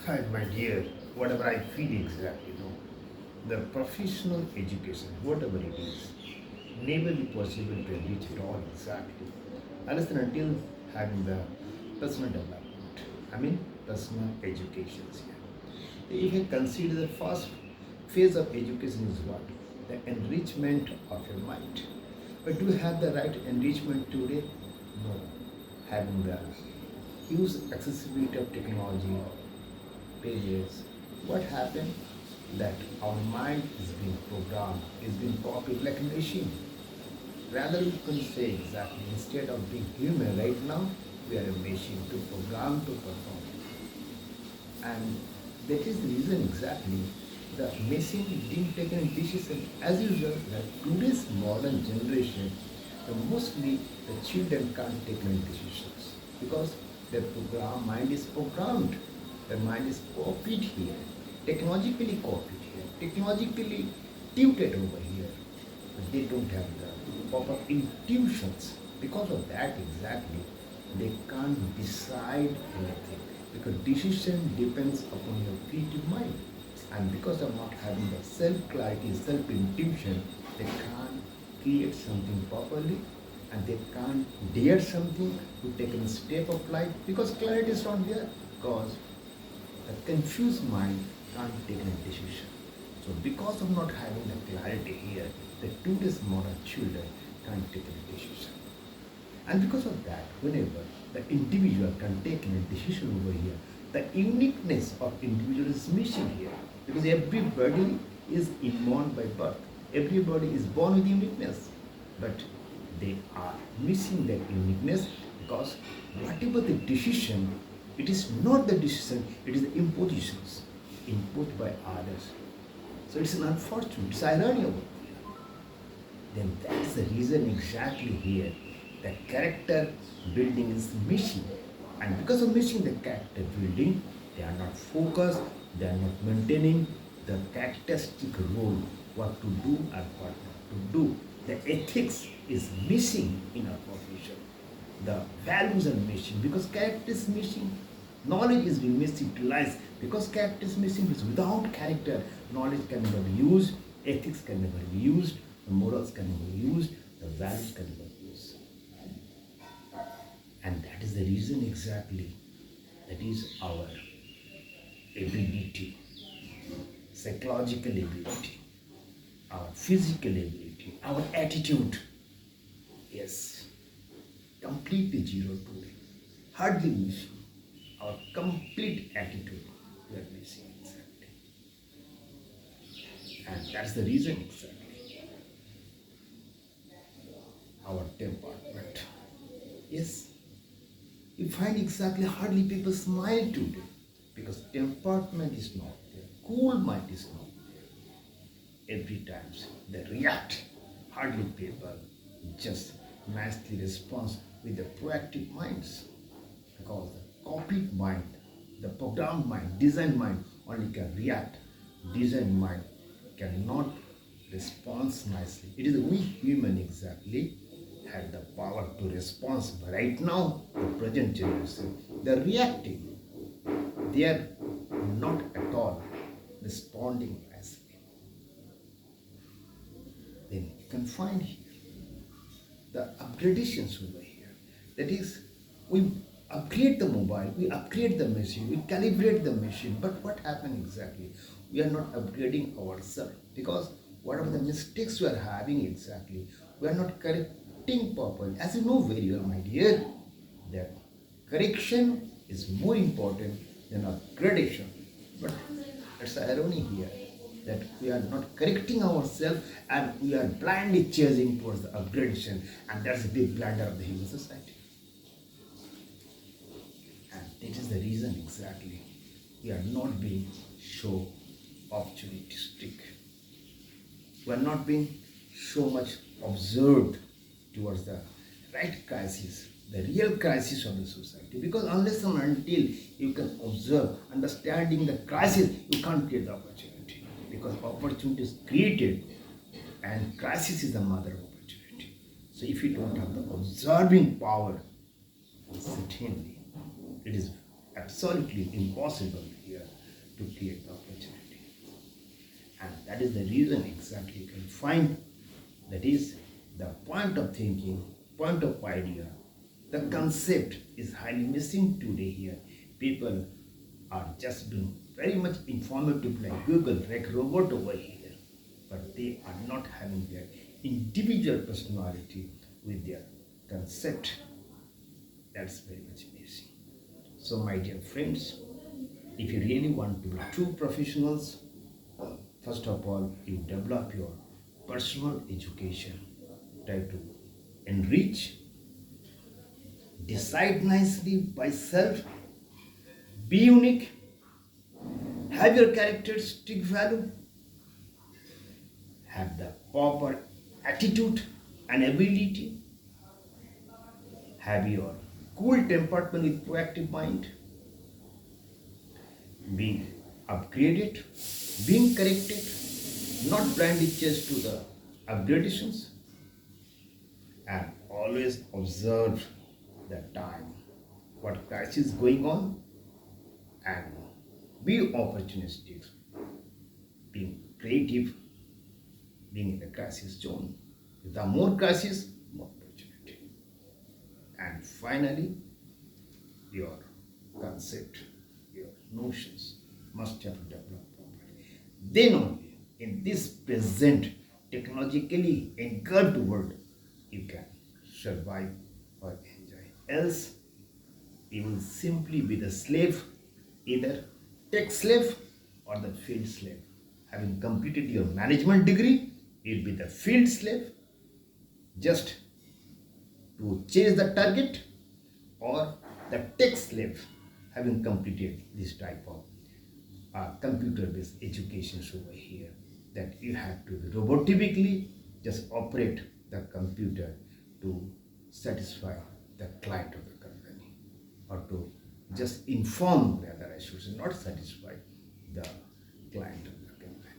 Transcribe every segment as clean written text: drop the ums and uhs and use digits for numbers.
Hi, my dear, whatever I feel exactly, the professional education, whatever it is, never be possible to reach it all exactly, unless and until having the personal development. I mean, personal educations here. If you consider the first phase of education is what? The enrichment of your mind. But do you have the right enrichment today? No. Having the huge accessibility of technology, pages, what happened? That our mind is being programmed, is being copied like a machine. Rather, we can say exactly, instead of being human right now, we are a machine to program to perform. And that is the reason exactly the machine didn't take any decision. As usual, that today's modern generation, mostly the children can't take any decisions because their mind is programmed, their mind is copied here, technologically copied here, technologically tutored over here. But they don't have the proper intuitions. Because of that, exactly, they can't decide anything because decision depends upon your creative mind. And because of not having the self clarity, self intuition, they can't create something properly and they can't dare something to take a step of life because clarity is not there. Because a confused mind can't take a decision. So because of not having the clarity here, the today's modern children can't take a decision. And because of that, whenever the individual can take a decision over here, the uniqueness of individual is missing here. Because everybody is born by birth. Everybody is born with uniqueness. But they are missing that uniqueness because whatever the decision, it is not the decision, it is the impositions imposed by others. So it's an unfortunate, it's irony over here. Then that's the reason exactly here that character building is missing. And because of missing the character building, they are not focused, they are not maintaining the characteristic role, what to do and what not to do. The ethics is missing in our profession. The values are missing because character is missing. Knowledge is being misutilized because character is missing. Because without character, knowledge can never be used, ethics can never be used, the morals can never be used, the values can never be used. And that is the reason exactly that is our ability, psychological ability, our physical ability, our attitude. Yes, completely zero today. Hardly missing. Our complete attitude we are missing exactly. And that's the reason exactly. Our temperament. Yes, you find exactly hardly people smile today because temperament is not there. Cool mind is not there. Every time they react, hardly people just match the response with the proactive minds because the copied mind, the programmed mind, designed mind only can react. Designed mind cannot respond nicely. It is we human exactly had the power to respond. But right now, the present generation, they're reacting. They are not at all responding nicely. Then you can find here the upgradations over here. That is, we upgrade the mobile, we upgrade the machine, we calibrate the machine. But what happened exactly? We are not upgrading ourselves because whatever the mistakes we are having exactly, we are not correcting properly. As you know very well, my dear, that correction is more important than upgradation. But it's the irony here that we are not correcting ourselves and we are blindly chasing towards the upgradation, and that's a big blunder of the human society. And this is the reason exactly we are not being so opportunistic. We are not being so much observed towards the right crisis, the real crisis of the society. Because unless and until you can observe, understanding the crisis, you can't create the opportunity. Because opportunity is created and crisis is the mother of opportunity. So if you don't have the observing power, certainly it is absolutely impossible here to create the opportunity. And that is the reason exactly you can find that is the point of thinking, point of idea, the concept is highly missing today here. People are just being very much informative like Google, like robot over here, but they are not having their individual personality with their concept. That's very much missing. So, my dear friends, if you really want to be true professionals, first of all, you develop your personal education. Try to enrich, decide nicely by self, be unique, have your characteristic value, have the proper attitude and ability, have your cool temperament with proactive mind, being upgraded, being corrected, not blindly chase to the upgradations, and always observe the time, what crisis is going on, and be opportunistic, being creative, being in the crisis zone. If there are more crisis, more opportunity. And finally, your concept, your notions must have developed properly. Then only, in this present technologically engulfed world, you can survive or enjoy. Else, you will simply be the slave, either tech slave or the field slave. Having completed your management degree, you'll be the field slave just to chase the target, or the tech slave having completed this type of computer-based educations over here, that you have to robotically just operate the computer to satisfy the client of the company, or to just inform, rather I should say, not satisfy the client of the company.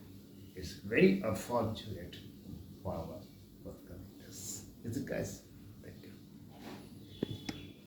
It's very unfortunate for our forthcoming. Is it, guys?